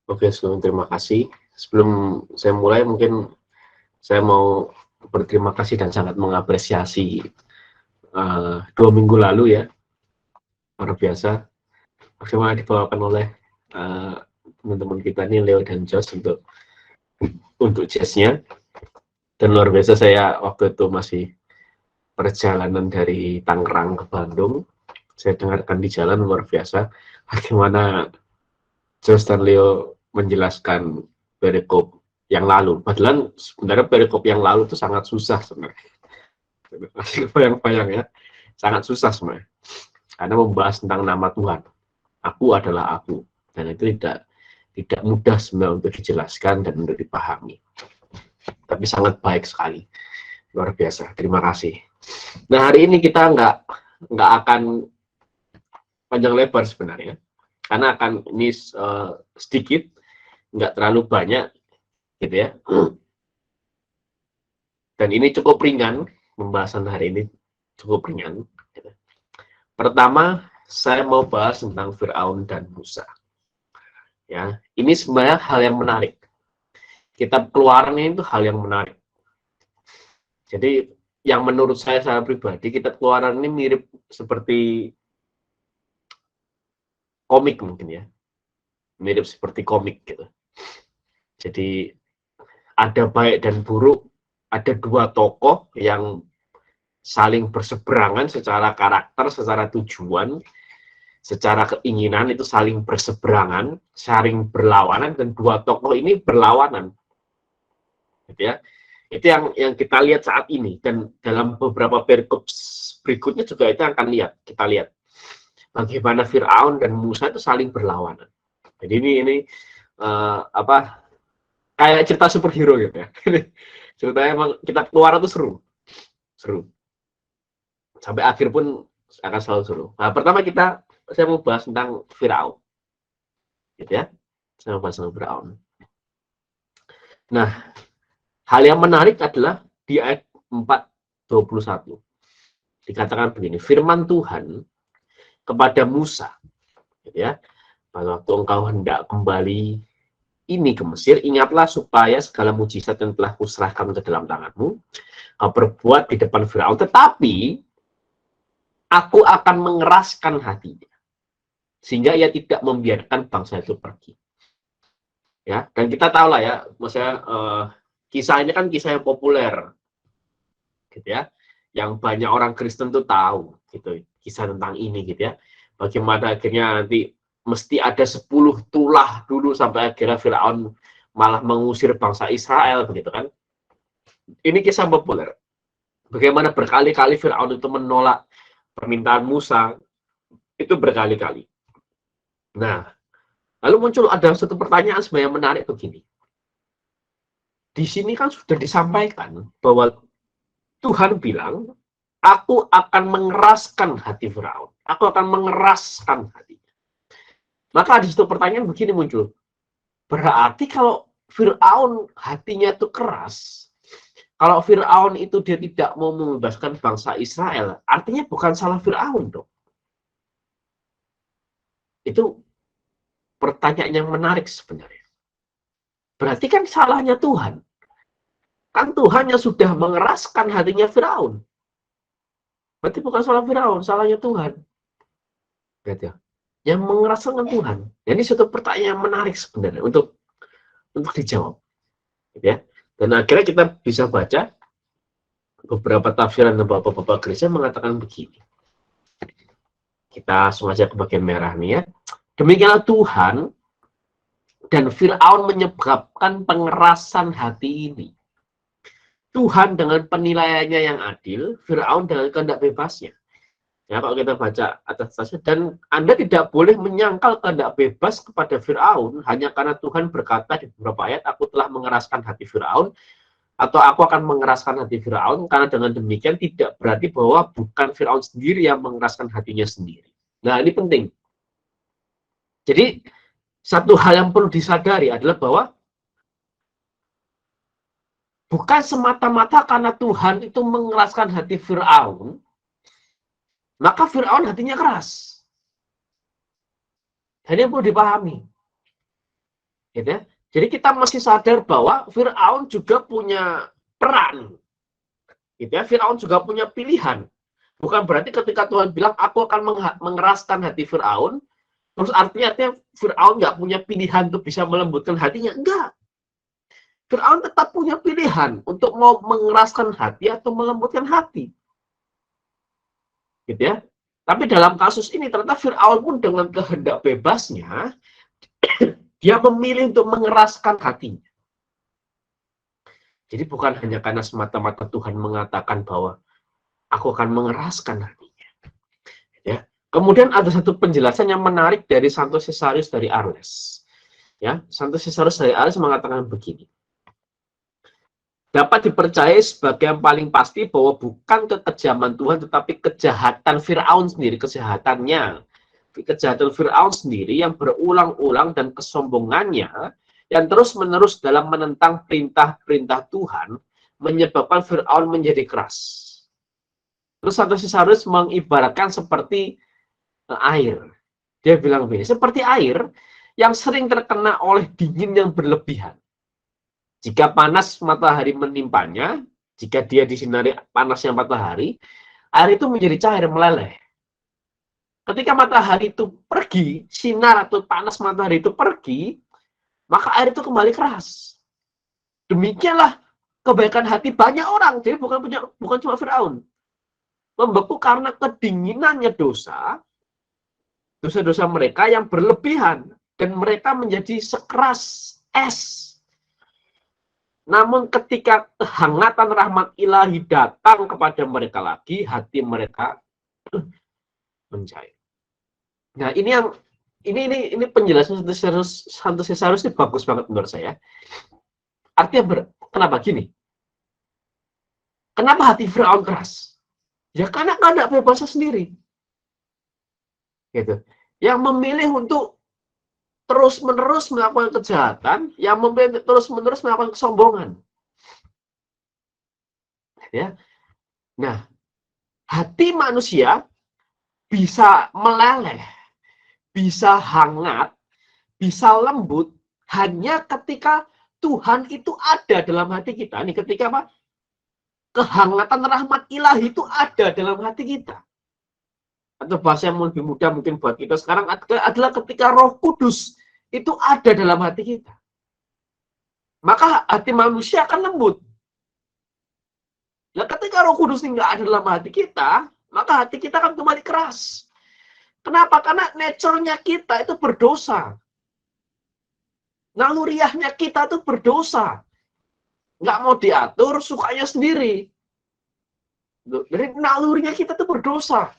Oke, sebelum terima kasih. Sebelum saya mulai, mungkin saya mau berterima kasih dan sangat mengapresiasi 2 minggu lalu ya, luar biasa. Bagaimana dibawakan oleh teman-teman kita ini, Leo dan Josh untuk jazznya. Dan luar biasa, saya waktu itu masih perjalanan dari Tangerang ke Bandung. Saya dengarkan di jalan, luar biasa bagaimana Josh dan Leo menjelaskan perikop yang lalu. Padahal sebenarnya perikop yang lalu itu sangat susah sebenarnya. Bayang-bayang ya, sangat susah sebenarnya. Karena membahas tentang nama Tuhan. Aku adalah aku. Dan itu tidak mudah sebenarnya untuk dijelaskan dan untuk dipahami. Tapi sangat baik sekali. Luar biasa. Terima kasih. Nah, hari ini kita nggak akan panjang lebar sebenarnya. Karena akan ini sedikit, nggak terlalu banyak, gitu ya. Dan ini cukup ringan, pembahasan hari ini cukup ringan. Pertama, saya mau bahas tentang Firaun dan Musa. Ya, ini sebenarnya hal yang menarik. Kitab Keluaran itu hal yang menarik. Jadi, yang menurut saya secara pribadi, kitab Keluaran ini mirip seperti komik mungkin ya. Mirip seperti komik gitu. Jadi, ada baik dan buruk, ada dua tokoh yang saling berseberangan secara karakter, secara tujuan, secara keinginan itu saling berseberangan, saling berlawanan, dan dua tokoh ini berlawanan. Gitu ya. Itu yang kita lihat saat ini, dan dalam beberapa perikop berikutnya juga itu akan kita lihat bagaimana Firaun dan Musa itu saling berlawanan. Jadi ini kayak cerita superhero gitu ya. Ceritanya emang kita keluar itu seru. Sampai akhir pun akan selalu seru. Nah, pertama saya mau bahas tentang Firaun. Gitu ya. Saya mau bahas tentang Firaun. Nah, hal yang menarik adalah di ayat 4:21. Dikatakan begini, firman Tuhan kepada Musa, gitu ya, pada waktu engkau hendak kembali ini ke Mesir, ingatlah supaya segala mujizat yang telah kuserahkan ke dalam tanganmu, kau perbuat di depan Firaun, tetapi aku akan mengeraskan hatinya, sehingga ia tidak membiarkan bangsa itu pergi. Ya, dan kita tahu lah ya, maksudnya kisah ini kan kisah yang populer, gitu ya, yang banyak orang Kristen tuh tahu, gitu, kisah tentang ini, gitu ya. Bagaimana akhirnya nanti mesti ada 10 tulah dulu sampai akhirnya Firaun malah mengusir bangsa Israel, begitu kan? Ini kisah populer. Bagaimana berkali-kali Firaun itu menolak permintaan Musa, itu berkali-kali. Nah, lalu muncul ada satu pertanyaan sebenarnya menarik begini. Di sini kan sudah disampaikan bahwa Tuhan bilang, aku akan mengeraskan hati Firaun. Aku akan mengeraskan hatinya. Maka di situ pertanyaan begini muncul. Berarti kalau Firaun hatinya itu keras, kalau Firaun itu dia tidak mau membebaskan bangsa Israel, artinya bukan salah Firaun dong. Itu pertanyaan yang menarik sebenarnya. Berarti kan salahnya Tuhan. Kan Tuhan yang sudah mengeraskan hatinya Firaun. Berarti bukan salah Firaun, salahnya Tuhan. Gitu. Yang mengeraskan Tuhan. Jadi suatu pertanyaan yang menarik sebenarnya untuk dijawab. Gitu ya. Dan akhirnya kita bisa baca beberapa tafsiran dan bapak-bapak gereja mengatakan begini. Kita langsung aja ke bagian merah nih ya. Demikianlah Tuhan dan Firaun menyebabkan pengerasan hati ini. Tuhan dengan penilaiannya yang adil, Firaun dengan kehendak bebasnya. Ya, kalau kita baca atasnya, dan Anda tidak boleh menyangkal kehendak bebas kepada Firaun hanya karena Tuhan berkata di beberapa ayat, aku telah mengeraskan hati Firaun, atau aku akan mengeraskan hati Firaun, karena dengan demikian tidak berarti bahwa bukan Firaun sendiri yang mengeraskan hatinya sendiri. Nah, ini penting. Jadi, satu hal yang perlu disadari adalah bahwa bukan semata-mata karena Tuhan itu mengeraskan hati Firaun, maka Firaun hatinya keras. Dan ini perlu dipahami. Gitu ya. Jadi kita masih sadar bahwa Firaun juga punya peran. Gitu ya. Firaun juga punya pilihan. Bukan berarti ketika Tuhan bilang, aku akan mengeraskan hati Firaun, terus artinya Firaun nggak punya pilihan untuk bisa melembutkan hatinya. Enggak. Firaun tetap punya pilihan untuk mau mengeraskan hati atau melembutkan hati. Gitu ya. Tapi dalam kasus ini ternyata Firaun pun dengan kehendak bebasnya, dia memilih untuk mengeraskan hatinya. Jadi bukan hanya karena semata-mata Tuhan mengatakan bahwa aku akan mengeraskan hatinya. Ya. Kemudian ada satu penjelasan yang menarik dari Santo Caesarius dari Arles. Ya, Santo Caesarius dari Arles mengatakan begini. Dapat dipercaya sebagai yang paling pasti bahwa bukan kekejaman Tuhan, tetapi kejahatan Firaun sendiri, kejahatan Firaun sendiri yang berulang-ulang dan kesombongannya yang terus-menerus dalam menentang perintah-perintah Tuhan menyebabkan Firaun menjadi keras. Terus Santo Caesarius mengibaratkan seperti air. Dia bilang begini, seperti air yang sering terkena oleh dingin yang berlebihan. Jika panas matahari menimpanya, jika dia disinari panasnya matahari, air itu menjadi cair meleleh. Ketika matahari itu pergi, sinar atau panas matahari itu pergi, maka air itu kembali keras. Demikianlah kebaikan hati banyak orang, jadi bukan cuma Firaun. Membeku karena kedinginannya dosa-dosa mereka yang berlebihan, dan mereka menjadi sekeras es. Namun ketika kehangatan rahmat ilahi datang kepada mereka lagi, hati mereka mencair. Nah, ini penjelasan Santo Caesarius ini bagus banget menurut saya. Artinya kenapa gini? Kenapa hati Firaun keras? Ya karena kehendak bebasnya sendiri. Gitu. Yang memilih untuk terus-menerus melakukan kejahatan, yang memilih terus-menerus melakukan kesombongan. Ya. Nah, hati manusia bisa meleleh, bisa hangat, bisa lembut hanya ketika Tuhan itu ada dalam hati kita. Nih, ketika apa? Kehangatan rahmat ilahi itu ada dalam hati kita. Atau bahasa yang lebih mudah mungkin buat kita sekarang adalah ketika Roh Kudus itu ada dalam hati kita. Maka hati manusia akan lembut. Nah, ketika Roh Kudus ini nggak ada dalam hati kita, maka hati kita akan kembali keras. Kenapa? Karena nature-nya kita itu berdosa. Naluriahnya kita itu berdosa. Nggak mau diatur, sukanya sendiri. Jadi nalurinya kita itu berdosa.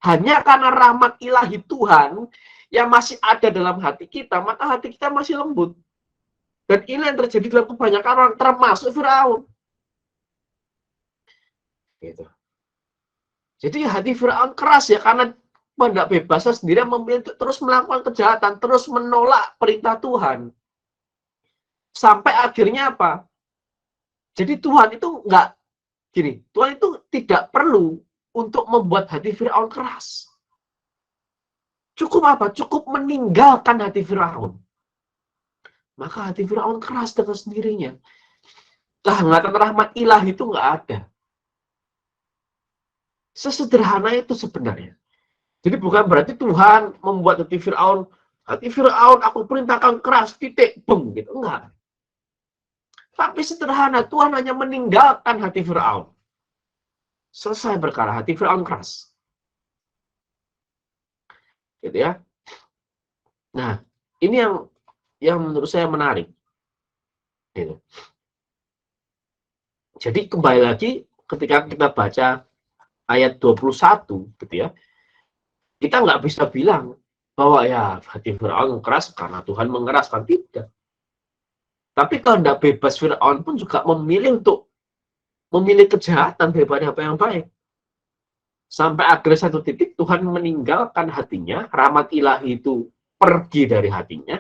Hanya karena rahmat ilahi Tuhan yang masih ada dalam hati kita, maka hati kita masih lembut. Dan ini yang terjadi dalam kebanyakan orang, termasuk Firaun. Gitu. Jadi hati Firaun keras ya, karena kehendak bebasnya sendiri memilih terus melakukan kejahatan, terus menolak perintah Tuhan. Sampai akhirnya apa? Jadi Tuhan itu Tuhan itu tidak perlu untuk membuat hati Firaun keras. Cukup apa? Cukup meninggalkan hati Firaun. Maka hati Firaun keras dengan sendirinya. Kehangatan rahmat ilahi itu nggak ada. Sesederhana itu sebenarnya. Jadi bukan berarti Tuhan membuat hati Firaun aku perintahkan keras, titik, beng, gitu. Enggak. Tapi sederhana, Tuhan hanya meninggalkan hati Firaun. Selesai perkara, hati Firaun keras. Gitu ya. Nah, ini yang menurut saya menarik. Gitu. Jadi kembali lagi ketika kita baca ayat 21 gitu ya. Kita nggak bisa bilang bahwa ya hati Firaun keras karena Tuhan mengeraskan, tidak. Tapi kehendak bebas Firaun pun juga memilih kejahatan daripada apa yang baik. Sampai akhirnya satu titik Tuhan meninggalkan hatinya, rahmat ilahi itu pergi dari hatinya,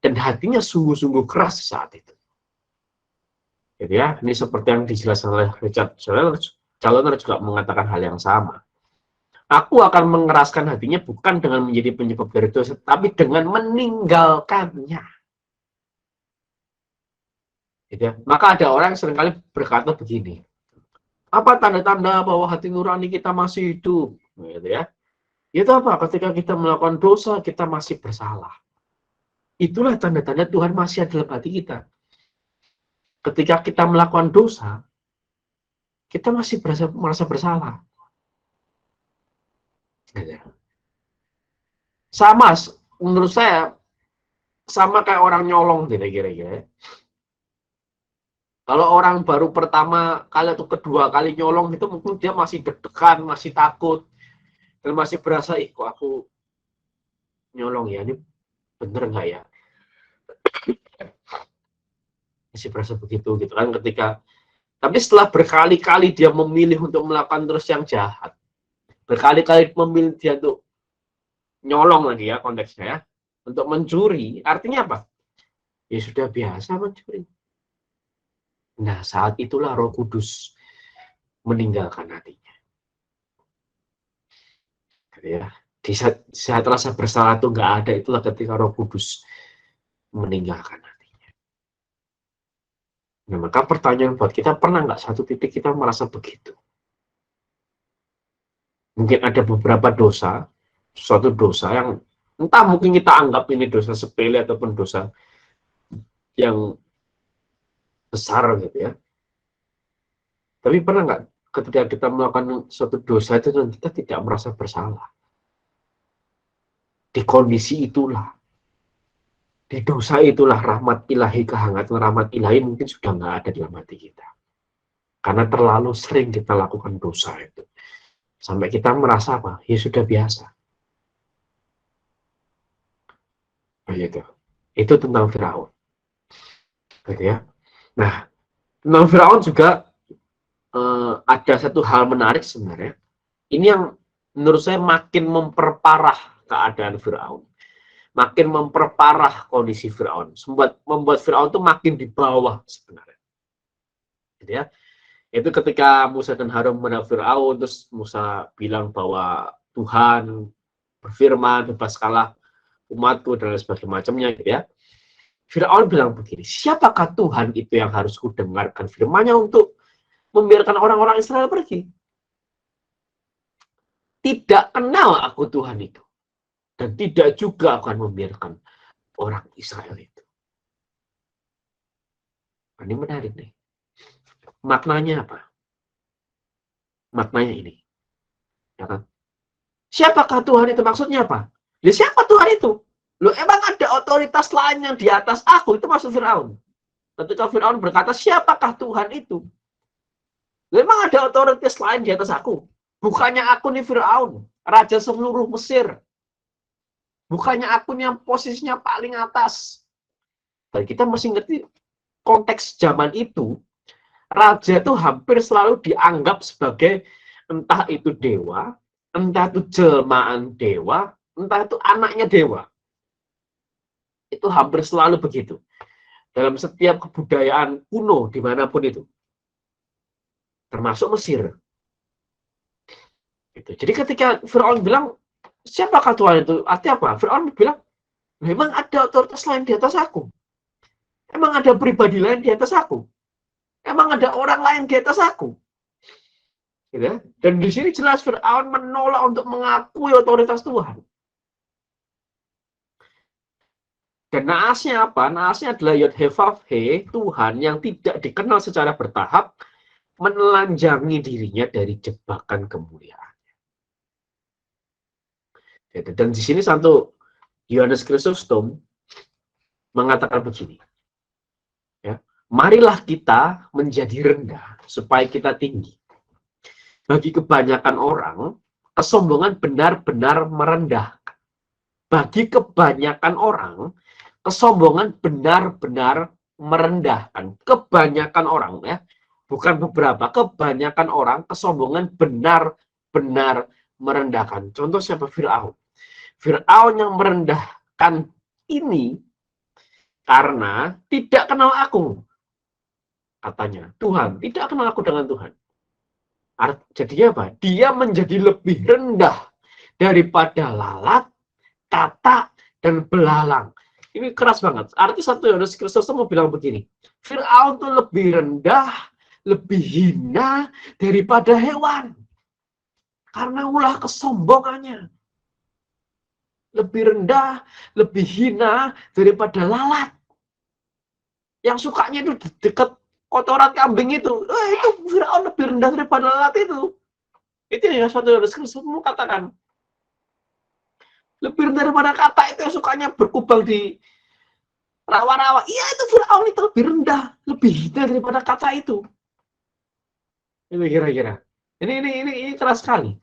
dan hatinya sungguh-sungguh keras saat itu. Jadi ya, ini seperti yang dijelaskan oleh Richard Challoner juga mengatakan hal yang sama. Aku akan mengeraskan hatinya bukan dengan menjadi penyebab dari dosa, tapi dengan meninggalkannya. Gitu ya. Maka ada orang yang seringkali berkata begini, apa tanda-tanda bahwa hati nurani kita masih hidup? Gitu ya. Itu apa? Ketika kita melakukan dosa, kita masih bersalah. Itulah tanda-tanda Tuhan masih ada dalam hati kita. Ketika kita melakukan dosa, kita masih merasa bersalah. Sama, menurut saya, sama kayak orang nyolong kira-kira. Kalau orang baru pertama kali atau kedua kali nyolong itu mungkin dia masih deg-degan, masih takut, dan masih berasa, kok aku nyolong ya, ini bener nggak ya? Masih berasa begitu gitu kan ketika. Tapi setelah berkali-kali dia memilih untuk melakukan terus yang jahat, berkali-kali memilih dia untuk nyolong lagi ya konteksnya ya, untuk mencuri, artinya apa? Ya sudah biasa mencuri. Nah, saat itulah Roh Kudus meninggalkan hatinya. Ya, di saat rasa bersalah itu nggak ada, itulah ketika Roh Kudus meninggalkan hatinya. Nah, maka pertanyaan buat kita, pernah nggak satu titik kita merasa begitu? Mungkin ada beberapa dosa, suatu dosa yang entah mungkin kita anggap ini dosa sepele ataupun dosa yang besar gitu ya. Tapi pernah nggak ketika kita melakukan suatu dosa itu dan kita tidak merasa bersalah? Di kondisi itulah, di dosa itulah rahmat ilahi, kehangatan rahmat ilahi mungkin sudah nggak ada dalam hati kita. Karena terlalu sering kita lakukan dosa itu. Sampai kita merasa apa? Ya sudah biasa. Begitu. Itu tentang Firaun. Gitu ya. Nah, tentang Firaun juga ada satu hal menarik sebenarnya. Ini yang menurut saya makin memperparah keadaan Firaun. Makin memperparah kondisi Firaun. Membuat Firaun itu makin di bawah sebenarnya. Gitu ya. Itu ketika Musa dan Harun menghadap Firaun, terus Musa bilang bahwa Tuhan berfirman, bebaskanlah umatku dan lain sebagainya gitu ya. Firaun bilang begini, siapakah Tuhan itu yang harus kudengarkan firman-Nya untuk membiarkan orang-orang Israel pergi? Tidak kenal aku Tuhan itu. Dan tidak juga akan membiarkan orang Israel itu. Nah, ini menarik nih. Maknanya apa? Maknanya ini. Ya kan? Siapakah Tuhan itu? Maksudnya apa? Ya siapa Tuhan itu? Loh, emang ada otoritas lain yang di atas aku? Itu maksud Firaun. Ketika Firaun berkata, siapakah Tuhan itu? Loh, emang ada otoritas lain di atas aku? Bukannya aku nih Firaun, raja seluruh Mesir. Bukannya aku yang posisinya paling atas. Dan kita mesti ngerti konteks zaman itu, raja itu hampir selalu dianggap sebagai entah itu dewa, entah itu jelmaan dewa, entah itu anaknya dewa. Itu hampir selalu begitu. Dalam setiap kebudayaan kuno dimanapun itu. Termasuk Mesir. Gitu. Jadi ketika Firaun bilang, siapakah Tuhan itu? Artinya apa? Firaun bilang, memang ada otoritas lain di atas aku. Emang ada pribadi lain di atas aku. Emang ada orang lain di atas aku. Gitu. Dan di sini jelas Firaun menolak untuk mengakui otoritas Tuhan. Dan naasnya apa? Naasnya adalah Yod-Heh-Vav-He, Tuhan yang tidak dikenal secara bertahap, menelanjangi dirinya dari jebakan kemuliaan. Dan di sini satu Yohanes Chrysostom mengatakan begini, ya, marilah kita menjadi rendah supaya kita tinggi. Bagi kebanyakan orang, kesombongan benar-benar merendahkan. Bagi kebanyakan orang, kesombongan benar-benar merendahkan. Kebanyakan orang, ya, bukan beberapa, kebanyakan orang kesombongan benar-benar merendahkan. Contoh siapa? Firaun. Firaun yang merendahkan ini karena tidak kenal aku, katanya. Tuhan, tidak kenal aku dengan Tuhan. Jadinya apa? Dia menjadi lebih rendah daripada lalat, katak, dan belalang. Ini keras banget. Arti 1 Yohanes Kristus mau bilang begini, Fir'aun itu lebih rendah, lebih hina daripada hewan. Karena ulah kesombongannya. Lebih rendah, lebih hina daripada lalat. Yang sukanya itu dekat kotoran kambing itu. Itu Fir'aun lebih rendah daripada lalat itu. Itu yang 1 Yohanes Kristus mau katakan. Lebih rendah daripada kata itu yang sukanya berkubang di rawa-rawa. Iya, itu Fir'aun itu lebih rendah, lebih hina daripada kata itu. Itu kira-kira. Ini keras sekali.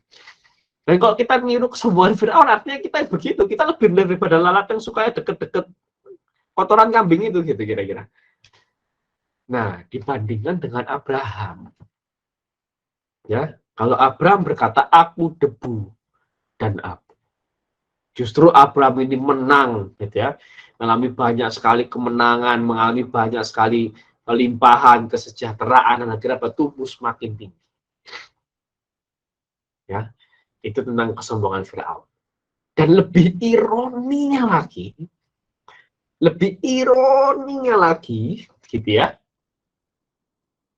Dan kalau kita niru kesombongan Fir'aun, artinya kita begitu. Kita lebih rendah daripada lalat yang sukanya deket-deket kotoran kambing itu, gitu kira-kira. Nah, dibandingkan dengan Abraham. Ya, kalau Abraham berkata, aku debu dan abu. Justru Abraham ini menang, gitu ya. Mengalami banyak sekali kemenangan, mengalami banyak sekali kelimpahan, kesejahteraan, dan akhirnya bertumbuh semakin tinggi. Ya, itu tentang kesombongan Firaun. Dan lebih ironinya lagi, gitu ya.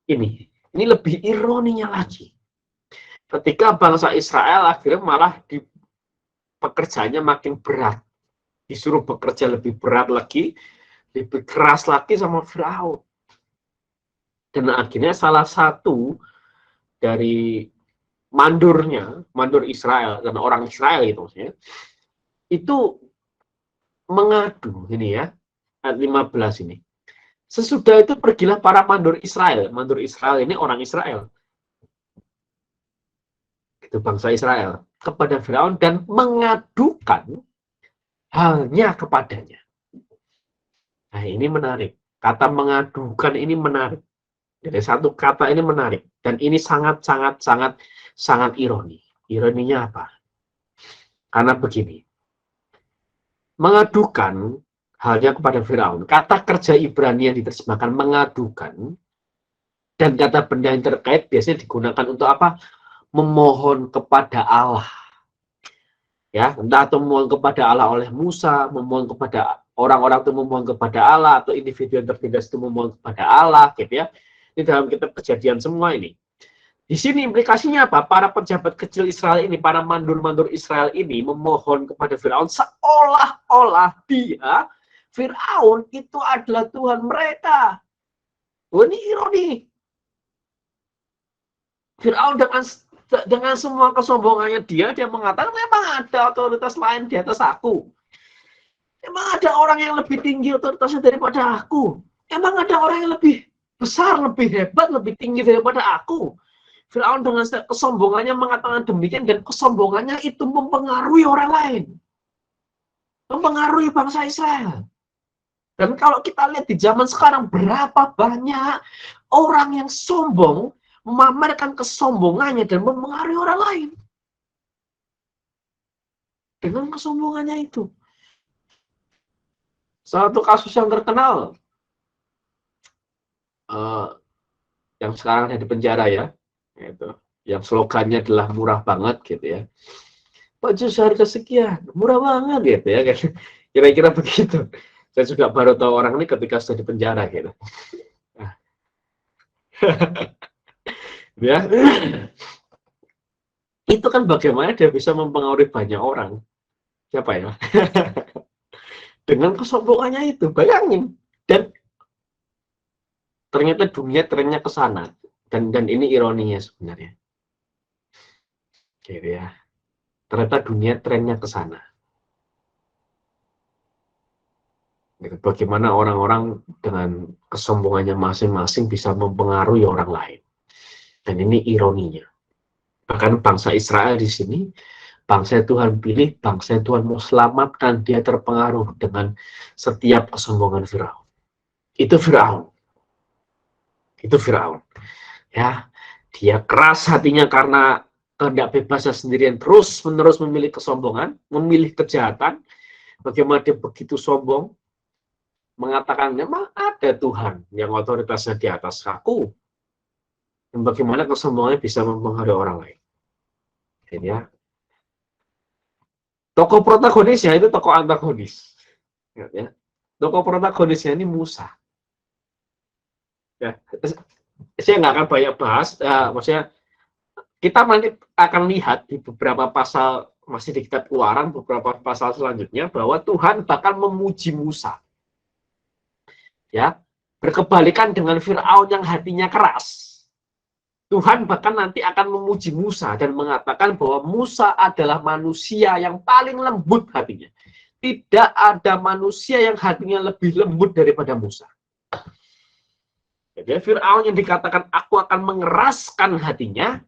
Ini lebih ironinya lagi. Ketika bangsa Israel akhirnya malah pekerjaannya makin berat, disuruh bekerja lebih berat lagi, lebih keras lagi sama Firaun. Dan akhirnya salah satu dari mandur Israel dan orang Israel itu mengadu ini ya, ayat 15 ini. Sesudah itu pergilah para mandur Israel ini orang Israel, itu bangsa Israel, kepada Firaun dan mengadukan halnya kepadanya. Nah, ini menarik. Kata mengadukan ini menarik. Jadi satu kata ini menarik dan ini sangat ironi. Ironinya apa? Karena begini. Mengadukan halnya kepada Firaun. Kata kerja Ibrani yang diterjemahkan mengadukan dan kata benda yang terkait biasanya digunakan untuk apa? Memohon kepada Allah. Ya, entah itu memohon kepada Allah oleh Musa, memohon kepada orang-orang itu memohon kepada Allah, atau individu yang tertindas itu memohon kepada Allah, gitu ya. Ini dalam kitab Kejadian semua ini. Di sini implikasinya apa? Para pejabat kecil Israel ini, para mandur-mandur Israel ini memohon kepada Firaun seolah-olah dia, Firaun itu adalah Tuhan mereka. Oh, ini ironi. Firaun dengan semua kesombongannya dia mengatakan memang ada otoritas lain di atas aku. Memang ada orang yang lebih tinggi otoritasnya daripada aku. Memang ada orang yang lebih besar, lebih hebat, lebih tinggi daripada aku. Firaun dengan kesombongannya mengatakan demikian, dan kesombongannya itu mempengaruhi orang lain. Mempengaruhi bangsa Israel. Dan kalau kita lihat di zaman sekarang, berapa banyak orang yang sombong, memamerkan kesombongannya dan mempengaruhi orang lain. Dengan kesombongannya itu. Satu kasus yang terkenal, yang sekarang ada di penjara ya, itu, yang slogannya adalah murah banget gitu ya. Baju seharga sekian, murah banget gitu ya. Kira-kira begitu. Saya juga baru tahu orang ini ketika sudah di penjara gitu. Ya. Itu kan bagaimana dia bisa mempengaruhi banyak orang. Siapa ya? Dengan kesombongannya itu, bayangin. Dan ternyata dunia trennya ke sana. Dan ini ironinya sebenarnya. Gitu ya. Ternyata dunia trennya ke sana. Bagaimana orang-orang dengan kesombongannya masing-masing bisa mempengaruhi orang lain. Dan ini ironinya. Bahkan bangsa Israel di sini, bangsa Tuhan pilih, bangsa Tuhan mau selamatkan, dia terpengaruh dengan setiap kesombongan Firaun. Itu Firaun. Ya, dia keras hatinya karena kehendak bebasnya sendirian, terus-menerus memilih kesombongan, memilih kejahatan. Bagaimana dia begitu sombong, mengatakan memang ada Tuhan yang otoritasnya di atas aku. Dan bagaimana kesombongannya bisa mempengaruhi orang lain. Jadi ya, tokoh protagonisnya itu tokoh antagonis. Ya. Tokoh protagonisnya ini Musa. Ya, saya nggak akan banyak bahas, maksudnya kita nanti akan lihat di beberapa pasal masih di kitab Keluaran, beberapa pasal selanjutnya bahwa Tuhan bakal memuji Musa. Ya, berkebalikan dengan Firaun yang hatinya keras. Tuhan bahkan nanti akan memuji Musa dan mengatakan bahwa Musa adalah manusia yang paling lembut hatinya. Tidak ada manusia yang hatinya lebih lembut daripada Musa. Jadi Firaun yang dikatakan aku akan mengeraskan hatinya,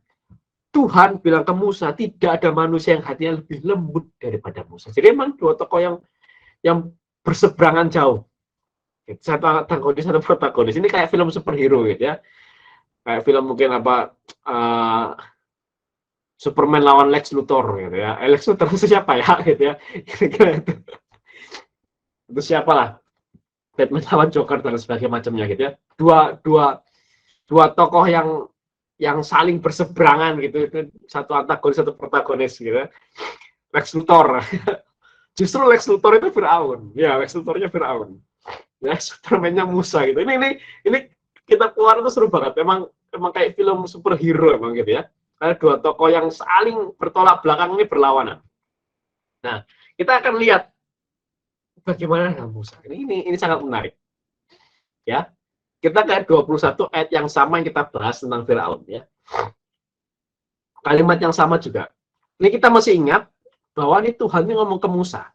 Tuhan bilang ke Musa, tidak ada manusia yang hatinya lebih lembut daripada Musa. Jadi memang dua tokoh yang berseberangan jauh. Satu antagonis, satu protagonis. Ini kayak film superhero gitu ya. Kayak film mungkin apa, Superman lawan Lex Luthor gitu ya. Lex Luthor itu siapa ya gitu ya. Kira-kira itu siapa lah. Batman lawan Joker dan sebagainya macamnya gitu ya. Dua tokoh yang saling berseberangan gitu, itu satu antagonis satu protagonis gitu. Lex Luthor. Justru Lex Luthor itu Firaun. Ya, Lex Luthornya Firaun. Ya, Superman-nya Musa gitu. Ini kita keluar itu seru banget. Emang kayak film superhero emang gitu ya. Karena dua tokoh yang saling bertolak belakang ini berlawanan. Nah, kita akan lihat bagaimana Musa. Ini sangat menarik. Ya. Kita ke 21 ayat yang sama yang kita bahas tentang Firaun ya. Kalimat yang sama juga. Ini kita masih ingat bahwa ini Tuhan ini ngomong ke Musa.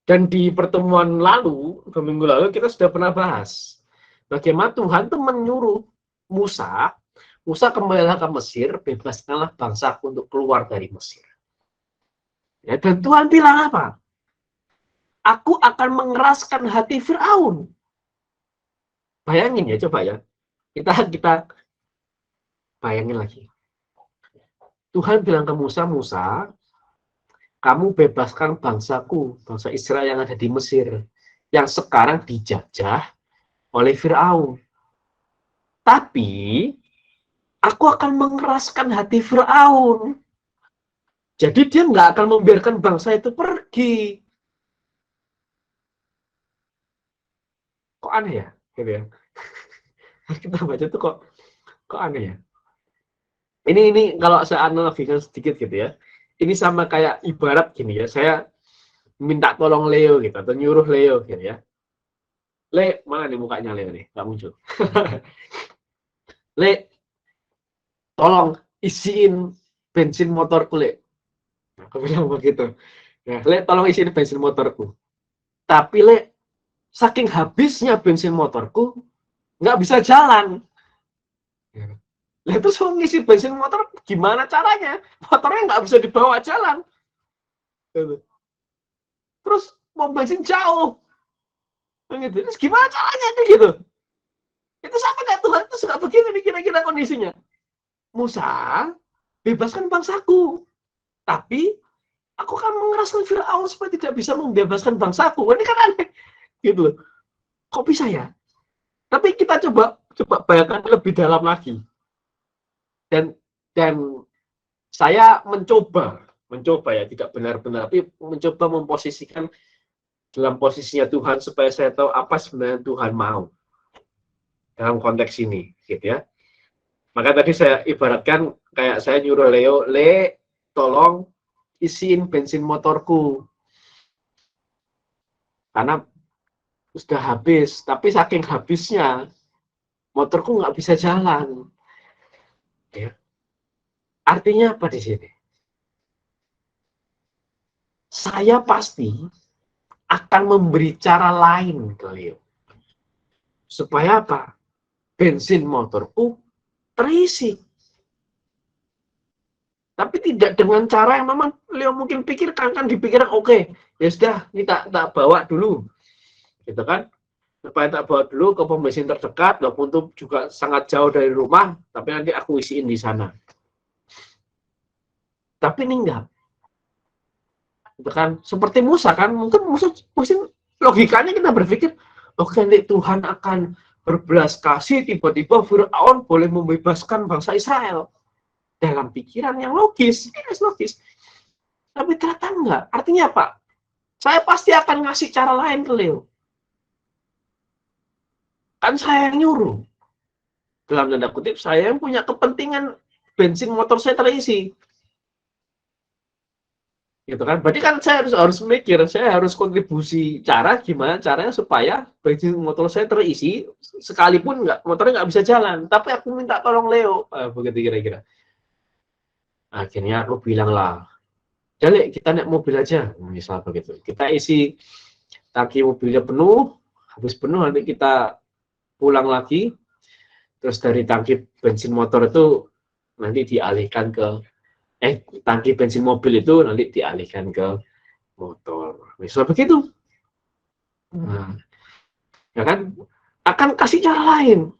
Dan di pertemuan lalu, minggu lalu kita sudah pernah bahas bagaimana Tuhan itu menyuruh Musa kembalilah ke Mesir, bebaskanlah bangsaku untuk keluar dari Mesir. Ya, dan Tuhan bilang apa? Aku akan mengeraskan hati Firaun. Bayangin ya, coba ya. Kita bayangin lagi. Tuhan bilang ke Musa, kamu bebaskan bangsaku, bangsa Israel yang ada di Mesir, yang sekarang dijajah oleh Firaun. Tapi aku akan mengeraskan hati Firaun. Jadi dia nggak akan membiarkan bangsa itu pergi. Kok aneh ya? Gitu ya. Kita baca tuh kok aneh ya. Ini kalau saya analogikan sedikit gitu ya. Ini sama kayak ibarat gini ya. Saya minta tolong Leo gitu atau nyuruh Leo gitu ya. Le, mana nih mukanya Leo nih? Nggak muncul. Le, tolong isiin bensin motorku, Le. Aku bilang begitu. Ya, Le, tolong isiin bensin motorku. Tapi, Le, saking habisnya bensin motorku, nggak bisa jalan. Lah terus mau ngisi bensin motor gimana caranya? Motornya nggak bisa dibawa jalan. Terus mau bensin jauh. Gitu. Terus gimana caranya gitu? Itu sama kayak Tuhan itu suka begini nih kira-kira kondisinya. Musa, bebaskan bangsaku. Tapi aku kan mengeraskan Firaun supaya tidak bisa membebaskan bangsaku. Ini kan aneh. Gitu. Kok bisa ya? Tapi kita coba bayangkan lebih dalam lagi. Dan saya mencoba ya, tidak benar-benar, tapi mencoba memposisikan dalam posisinya Tuhan supaya saya tahu apa sebenarnya Tuhan mau dalam konteks ini, gitu ya. Maka tadi saya ibaratkan kayak saya nyuruh Leo, Le, tolong isiin bensin motorku. Karena sudah habis, tapi saking habisnya motorku nggak bisa jalan. Ya. Artinya apa di sini? Saya pasti akan memberi cara lain ke Leo. Supaya apa? Bensin motorku terisi. Tapi tidak dengan cara yang memang Leo mungkin pikirkan, kan dipikirkan oke, ya sudah, ini tak bawa dulu. Gitu kan? Supaya tak bawa dulu ke pom bensin terdekat, walaupun itu juga sangat jauh dari rumah, tapi nanti aku isiin di sana. Tapi ini enggak. Gitu kan? Seperti Musa kan, mungkin logikanya kita berpikir, oke, nanti Tuhan akan berbelas kasih, tiba-tiba Firaun boleh membebaskan bangsa Israel. Dalam pikiran yang logis, logis. Tapi ternyata enggak. Artinya apa? Saya pasti akan ngasih cara lain ke Leo. Kan saya yang nyuruh. Dalam tanda kutip, saya yang punya kepentingan bensin motor saya terisi. Gitu kan? Berarti kan saya harus mikir, saya harus kontribusi gimana caranya supaya bensin motor saya terisi, sekalipun motornya nggak bisa jalan. Tapi aku minta tolong Leo, begitu kira-kira. Akhirnya aku bilang lah, jadi kita naik mobil aja, misal begitu. Kita isi tangki mobilnya penuh, habis penuh nanti kita pulang lagi, terus dari tangki bensin motor itu nanti dialihkan ke tangki bensin mobil itu nanti dialihkan ke motor. Misal begitu. Nah, ya kan akan kasih cara lain.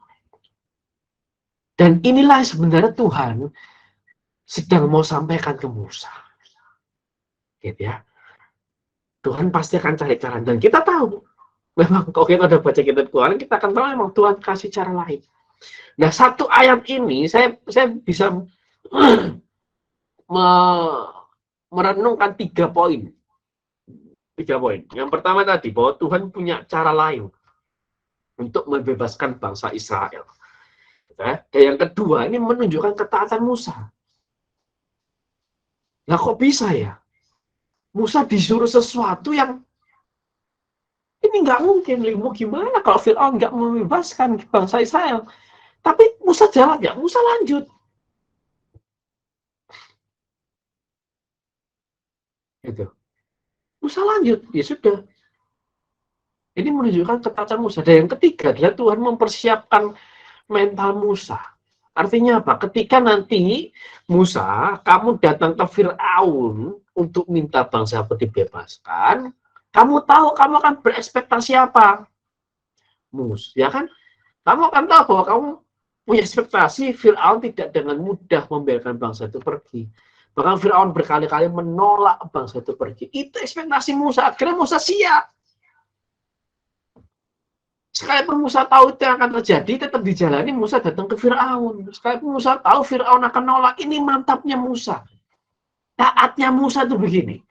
Dan inilah sebenarnya Tuhan sedang mau sampaikan ke Musa. Gitu ya. Tuhan pasti akan cari cara, dan kita tahu memang kalau kita udah baca kitab Tuhan, kita akan tahu memang Tuhan kasih cara lain. Nah, satu ayat ini saya bisa merenungkan 3 poin. 3 poin. Yang pertama tadi, bahwa Tuhan punya cara lain untuk membebaskan bangsa Israel. Dan yang kedua, ini menunjukkan ketaatan Musa. Nah, kok bisa ya? Musa disuruh sesuatu yang ini nggak mungkin. Mau gimana kalau Fir'aun nggak membebaskan bangsa Israel? Tapi Musa jalan ya, Musa lanjut. Gitu. Musa lanjut, ya sudah. Ini menunjukkan ketaatan Musa. Dan yang ketiga adalah Tuhan mempersiapkan mental Musa. Artinya apa? Ketika nanti Musa, kamu datang ke Fir'aun untuk minta bangsa dibebaskan, kamu tahu kamu akan berekspektasi apa? Ya kan? Kamu akan tahu bahwa kamu punya ekspektasi Fir'aun tidak dengan mudah membiarkan bangsa itu pergi. Bahkan Fir'aun berkali-kali menolak bangsa itu pergi. Itu ekspektasi Musa. Akhirnya Musa siap. Sekalipun Musa tahu itu yang akan terjadi, tetap dijalani. Musa datang ke Fir'aun. Sekalipun Musa tahu Fir'aun akan nolak, ini mantapnya Musa. Taatnya Musa itu begini.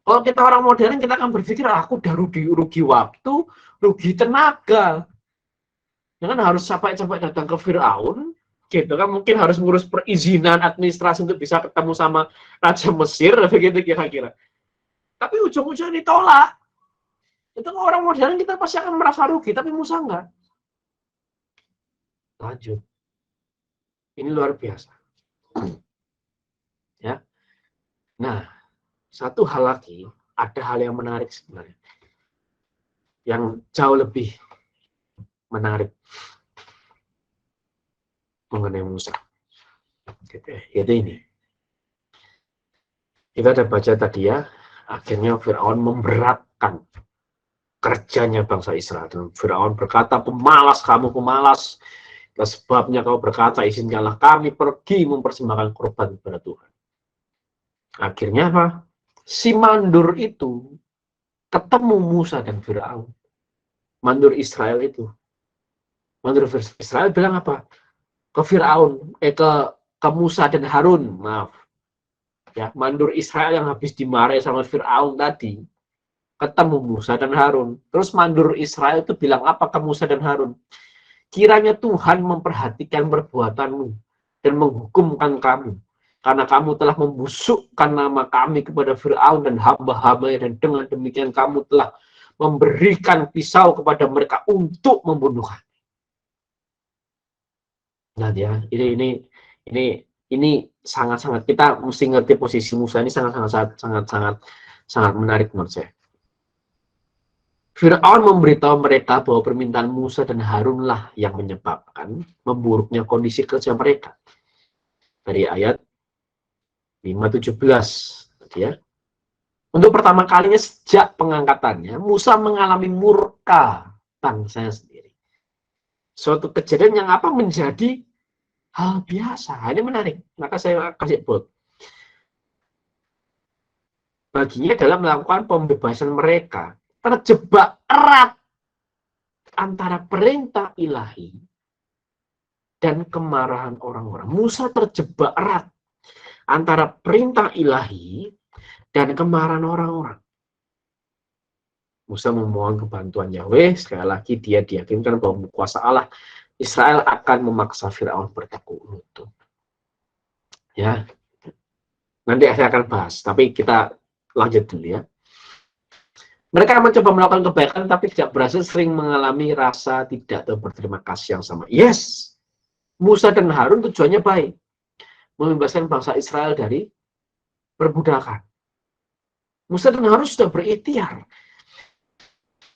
Kalau kita orang modern, kita akan berpikir, aku udah rugi waktu, rugi tenaga. Jangan harus capek-capek datang ke Fir'aun, gitu kan, mungkin harus ngurus perizinan administrasi untuk bisa ketemu sama Raja Mesir, begitu kira-kira. Tapi ujung-ujungnya ditolak. Itu orang modern kita pasti akan merasa rugi, tapi Musa enggak. Lanjut. Ini luar biasa. Ya. Nah, satu hal lagi, ada hal yang menarik sebenarnya. Yang jauh lebih menarik mengenai Musa. Yaitu ini. Kita ada baca tadi ya, akhirnya Fir'aun memberatkan kerjanya bangsa Israel. Dan Fir'aun berkata, pemalas kamu, pemalas. Sebabnya kau berkata, izinkanlah kami pergi mempersembahkan korban kepada Tuhan. Akhirnya apa? Si mandur itu ketemu Musa dan Fir'aun. Mandur Israel itu. Mandur Israel bilang apa? Ke Fir'aun, ke Musa dan Harun, maaf. Ya, mandur Israel yang habis dimarahi sama Fir'aun tadi, ketemu Musa dan Harun. Terus mandur Israel itu bilang apa ke Musa dan Harun? Kiranya Tuhan memperhatikan perbuatanmu dan menghukumkan kamu. Karena kamu telah membusukkan nama kami kepada Fir'aun dan hamba-hambanya, dan dengan demikian kamu telah memberikan pisau kepada mereka untuk membunuh kami. Nah ya, ini sangat-sangat, kita mesti ngerti posisi Musa ini sangat menarik menurut saya. Fir'aun memberitahu mereka bahwa permintaan Musa dan Harunlah yang menyebabkan memburuknya kondisi kerja mereka. Dari ayat 5:17 ya. Untuk pertama kalinya sejak pengangkatannya, Musa mengalami murka bangsanya sendiri. Suatu kejadian yang apa menjadi hal biasa. Ini menarik. Maka saya kasih buat. Baginya dalam melakukan pembebasan mereka, terjebak erat antara perintah ilahi dan kemarahan orang-orang. Musa terjebak erat antara perintah ilahi dan kemarahan orang-orang. Musa memohon kebantuan Yahweh. Sekali lagi dia diyakinkan bahwa kuasa Allah Israel akan memaksa Firaun bertekuk lutut. Ya, nanti saya akan bahas, tapi kita lanjut dulu ya. Mereka mencoba melakukan kebaikan, tapi tidak berhasil, sering mengalami rasa tidak berterima kasih yang sama. Yes, Musa dan Harun tujuannya baik, membebaskan bangsa Israel dari perbudakan. Musa dan Harun sudah berikhtiar,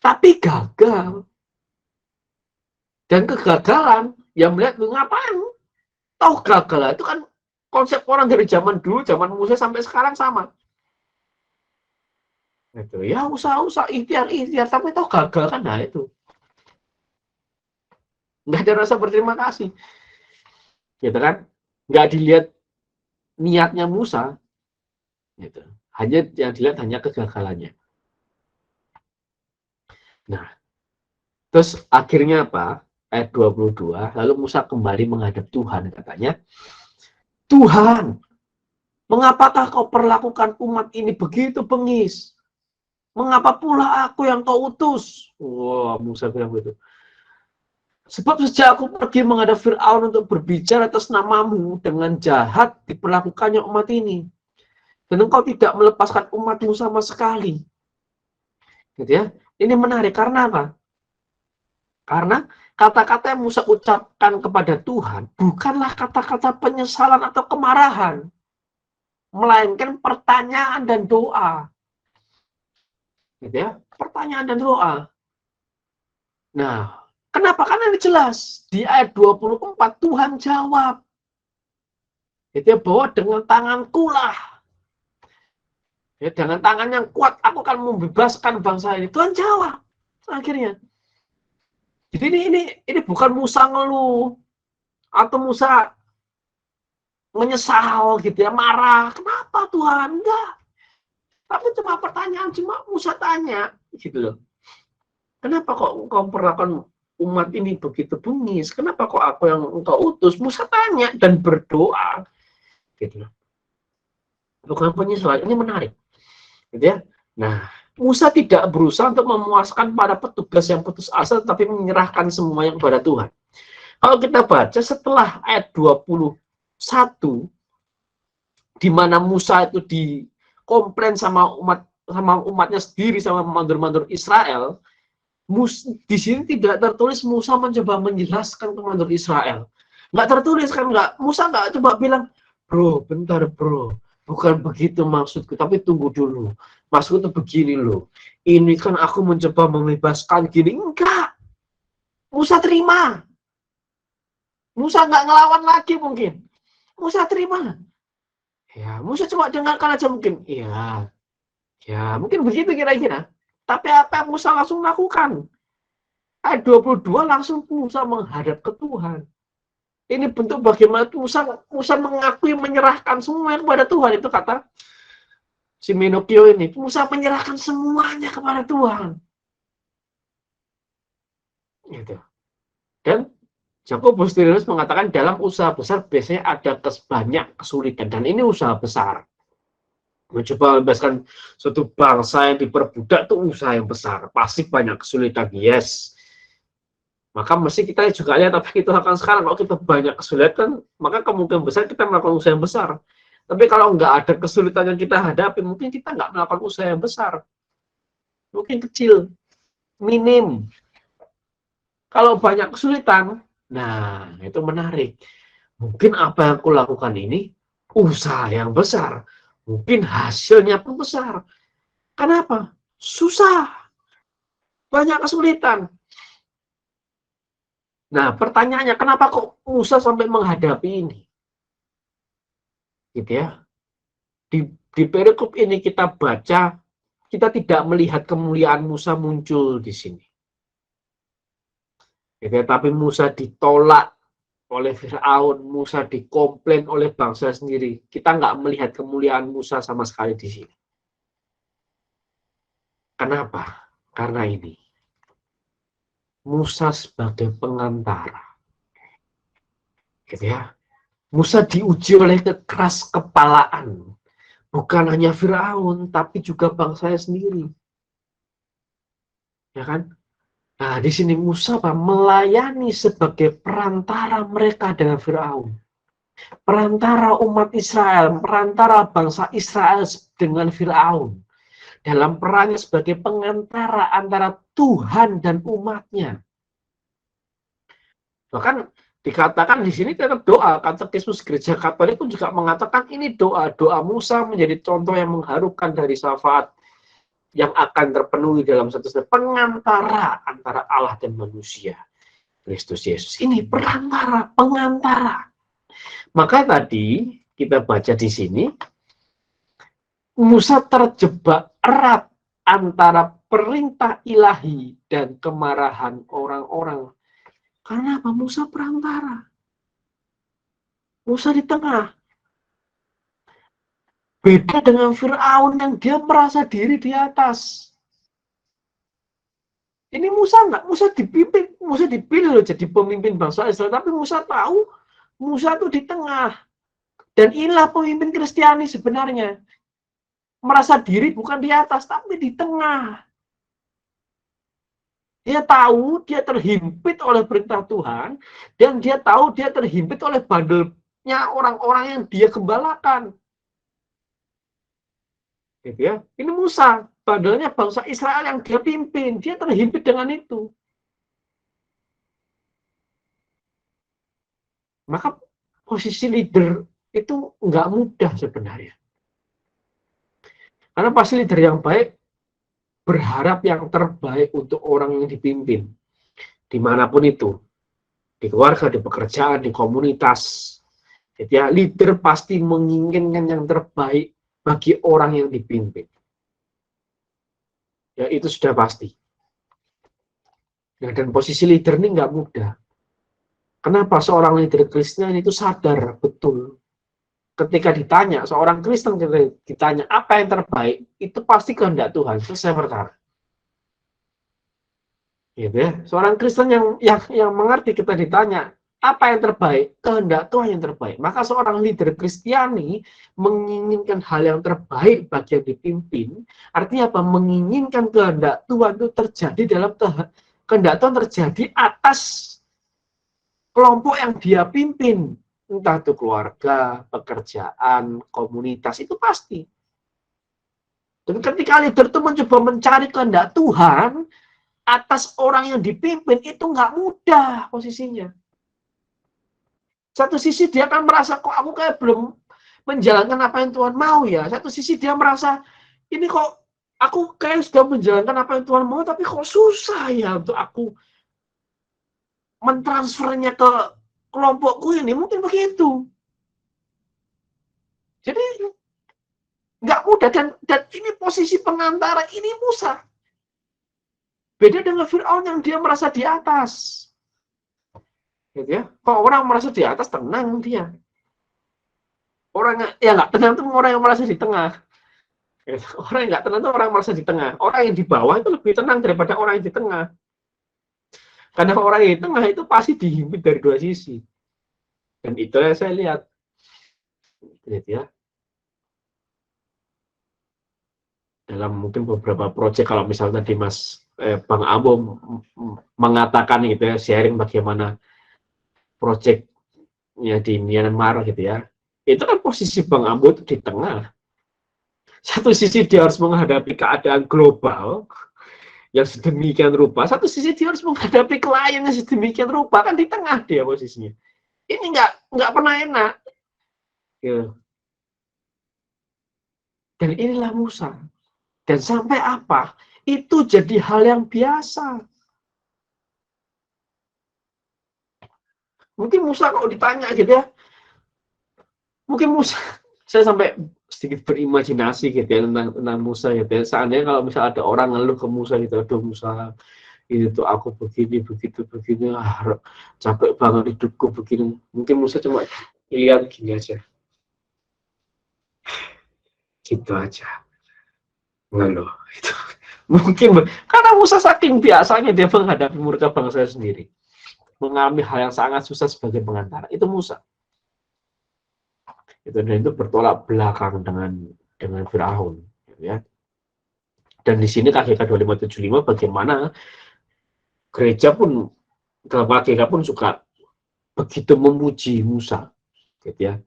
tapi gagal. Dan kegagalan, yang melihat, ngapain? Tahu gagal, itu kan konsep orang dari zaman dulu, zaman Musa sampai sekarang sama. Itu ya usaha-usaha, ikhtiar, tapi tahu gagal kan, nah itu. Nggak ada rasa berterima kasih. Gitu kan? Nggak dilihat niatnya Musa. Gitu. Hanya yang dilihat hanya kegagalannya. Nah, terus akhirnya apa? Ayat 22, lalu Musa kembali menghadap Tuhan, katanya, Tuhan, mengapakah kau perlakukan umat ini begitu bengis? Mengapa pula aku yang kau utus? Wah, Musa bilang begitu. Sebab sejak aku pergi menghadap Fir'aun untuk berbicara atas namamu, dengan jahat diperlakukannya umat ini. Dan engkau tidak melepaskan umatmu sama sekali. Gitu ya. Ini menarik, karena apa? Karena kata-kata yang Musa ucapkan kepada Tuhan bukanlah kata-kata penyesalan atau kemarahan, melainkan pertanyaan dan doa. Gitu ya, pertanyaan dan doa. Nah, kenapa? Karena ini jelas di ayat 24 Tuhan jawab. Gitu ya, bahwa dengan tanganku lah, ya, dengan tangan yang kuat aku akan membebaskan bangsa ini. Tuhan jawab akhirnya. Jadi ini bukan Musa ngeluh atau Musa menyesal gitu ya, marah. Kenapa Tuhan? Enggak. Tapi cuma pertanyaan, cuma Musa tanya gitu loh. Kenapa kok engkau perlakukan umat ini begitu bengis? Kenapa kok aku yang engkau utus? Musa tanya dan berdoa. Gitu loh. Bukan penyesalan, ini menarik. Gitu ya. Nah, Musa tidak berusaha untuk memuaskan para petugas yang putus asa, tetapi menyerahkan semuanya kepada Tuhan. Kalau kita baca setelah ayat 21, di mana Musa itu dikomplain sama umatnya sendiri, sama mandur-mandur Israel, di sini tidak tertulis Musa mencoba menjelaskan ke mandur Israel. Nggak tertulis kan, Musa nggak coba bilang, bro, bentar bro, bukan begitu maksudku, tapi tunggu dulu. Maksudku tuh begini loh. Ini kan aku mencoba membebaskan gini. Enggak. Musa terima. Musa nggak ngelawan lagi mungkin. Musa terima. Ya, Musa cuma dengarkan aja mungkin. Iya. Ya, mungkin begitu kira-kira. Tapi apa yang Musa langsung lakukan? Ayat 22 langsung Musa menghadap ke Tuhan. Ini bentuk bagaimana Musa mengakui, menyerahkan semua kepada Tuhan. Itu kata si Menokio ini. Musa menyerahkan semuanya kepada Tuhan. Gitu. Dan Jakobus Tyrannus mengatakan dalam usaha besar biasanya ada banyak kesulitan. Dan ini usaha besar. Mencoba membebaskan suatu bangsa yang diperbudak itu usaha yang besar. Pasti banyak kesulitan. Yes. Maka mesti kita juga lihat apa itu akan sekarang. Kalau kita banyak kesulitan, maka kemungkinan besar kita melakukan usaha yang besar. Tapi kalau nggak ada kesulitan yang kita hadapi, mungkin kita nggak melakukan usaha yang besar. Mungkin kecil, minim. Kalau banyak kesulitan, nah itu menarik. Mungkin apa yang aku lakukan ini, usaha yang besar. Mungkin hasilnya pun besar. Kenapa? Susah. Banyak kesulitan. Nah, pertanyaannya, kenapa kok Musa sampai menghadapi ini? Gitu ya. Di perikop ini kita baca, kita tidak melihat kemuliaan Musa muncul di sini. Gitu ya, tapi Musa ditolak oleh Fir'aun, Musa dikomplain oleh bangsa sendiri. Kita nggak melihat kemuliaan Musa sama sekali di sini. Kenapa? Karena ini. Musa sebagai pengantara. Gitu ya. Musa diuji oleh kekeras kepalaan. Bukan hanya Firaun, tapi juga bangsanya sendiri. ya kan? Nah, di sini Musa melayani sebagai perantara mereka dengan Firaun. Perantara umat Israel, perantara bangsa Israel dengan Firaun. Dalam perannya sebagai pengantara antara Tuhan dan umatnya. Bahkan dikatakan di sini tetap doa. Katekismus Gereja Katolik pun juga mengatakan ini doa. Doa Musa menjadi contoh yang mengharukan dari syafaat yang akan terpenuhi dalam satu pengantara antara Allah dan manusia. Kristus Yesus. Ini perantara, pengantara. Maka tadi kita baca di sini, Musa terjebak erat antara perintah ilahi dan kemarahan orang-orang. Karena apa? Musa perantara. Musa di tengah. Beda dengan Fir'aun yang dia merasa diri di atas. Ini Musa enggak, Musa dipimpin, Musa dipilih loh jadi pemimpin bangsa Israel, tapi Musa tahu Musa itu di tengah. Dan inilah pemimpin Kristiani sebenarnya. Merasa diri bukan di atas, tapi di tengah. Dia tahu dia terhimpit oleh perintah Tuhan, dan dia tahu dia terhimpit oleh bandelnya orang-orang yang dia gembalakan. Gitu ya. Ini Musa, bandelnya bangsa Israel yang dia pimpin, dia terhimpit dengan itu. Maka posisi leader itu nggak mudah sebenarnya. Karena pasti leader yang baik berharap yang terbaik untuk orang yang dipimpin. Dimanapun itu. Di keluarga, di pekerjaan, di komunitas. Jadi ya, leader pasti menginginkan yang terbaik bagi orang yang dipimpin. Ya, itu sudah pasti. Ya, dan posisi leader ini nggak mudah. Kenapa seorang leader Kristen itu sadar betul ketika ditanya, seorang Kristen ditanya apa yang terbaik, itu pasti kehendak Tuhan, selesai perkara. Gitu ya. Seorang Kristen yang mengerti kita ditanya apa yang terbaik, kehendak Tuhan yang terbaik. Maka seorang leader Kristiani menginginkan hal yang terbaik bagi yang dipimpin. Artinya apa? Menginginkan kehendak Tuhan itu terjadi dalam kehendak Tuhan terjadi atas kelompok yang dia pimpin. Entah itu keluarga, pekerjaan, komunitas, itu pasti. Dan ketika leader itu mencoba mencari kehendak Tuhan atas orang yang dipimpin, itu nggak mudah posisinya. Satu sisi dia akan merasa, kok aku kayak belum menjalankan apa yang Tuhan mau ya. Satu sisi dia merasa, ini kok aku kayak sudah menjalankan apa yang Tuhan mau, tapi kok susah ya untuk aku mentransfernya ke kelompokku ini. Mungkin begitu. Jadi nggak mudah, dan ini posisi pengantara, ini Musa. Beda dengan Fir'aun yang dia merasa di atas. Gitu ya. Kalau orang merasa di atas, tenang dia. Orang yang nggak tenang itu orang yang merasa di tengah. Orang yang nggak tenang itu orang yang merasa di tengah. Orang yang di bawah itu lebih tenang daripada orang yang di tengah. Karena orang yang di tengah itu pasti dihimpit dari dua sisi. Dan itu yang saya lihat. Gitu ya. Dalam mungkin beberapa proyek, kalau misalnya tadi Bang Ambo mengatakan gitu ya, sharing bagaimana proyeknya di Myanmar gitu ya. Itu kan posisi Bang Ambo itu di tengah. Satu sisi dia harus menghadapi keadaan global yang sedemikian rupa, satu sisi dia harus menghadapi klien yang sedemikian rupa, kan di tengah dia posisinya. Ini nggak pernah enak. Gitu. Dan inilah Musa. Dan sampai apa? Itu jadi hal yang biasa. Mungkin Musa kalau ditanya gitu ya, mungkin Musa, saya sampai sedikit berimajinasi gitu ya tentang Musa gitu ya. Seandainya kalau misalnya ada orang ngeluh ke Musa gitu, aduh Musa, ini tuh aku begini, begini, capek banget hidupku begini. Mungkin Musa cuma lihat gini aja. Gitu aja. Ngeluh. Gitu. Mungkin, karena Musa saking biasanya dia menghadapi murka bangsa sendiri. Mengalami hal yang sangat susah sebagai pengantara. Itu Musa. Dan itu bertolak belakang dengan Firaun, ya. Dan di sini KGK 2575 bagaimana gereja pun, dalam KGK pun suka begitu memuji Musa, gitu ya.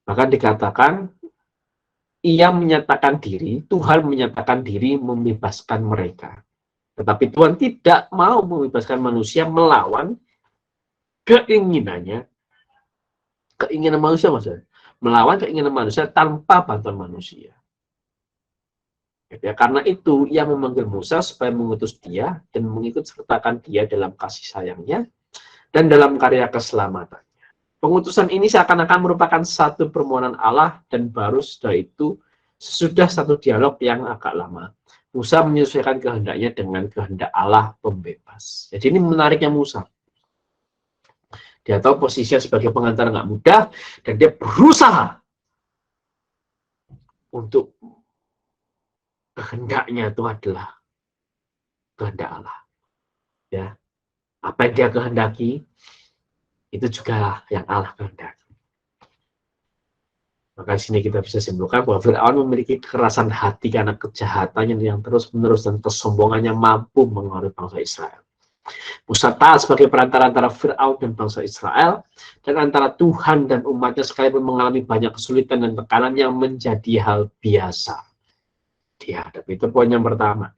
Bahkan dikatakan ia menyatakan diri, Tuhan menyatakan diri membebaskan mereka. Tetapi Tuhan tidak mau membebaskan manusia melawan keinginannya, keinginan manusia maksudnya. Melawan keinginan manusia tanpa bantuan manusia. Ya, karena itu ia memanggil Musa supaya mengutus dia dan mengikut sertakan dia dalam kasih sayangnya dan dalam karya keselamatan. Pengutusan ini seakan-akan merupakan satu permohonan Allah dan baru setelah itu sesudah satu dialog yang agak lama. Musa menyesuaikan kehendaknya dengan kehendak Allah pembebas. Jadi ini menariknya Musa. Dia tahu posisinya sebagai pengantar nggak mudah dan dia berusaha untuk kehendaknya itu adalah kehendak Allah. Ya, apa yang dia kehendaki itu juga yang Allah kehendaki. Maka di sini kita bisa simpulkan bahwa Fir'aun memiliki kekerasan hati karena kejahatannya yang terus-menerus dan kesombongannya mampu mengaruhi bangsa Israel. Musa taat sebagai perantara antara Fir'aun dan bangsa Israel, dan antara Tuhan dan umatnya sekalipun mengalami banyak kesulitan dan tekanan yang menjadi hal biasa dihadapi. Itu poin yang pertama.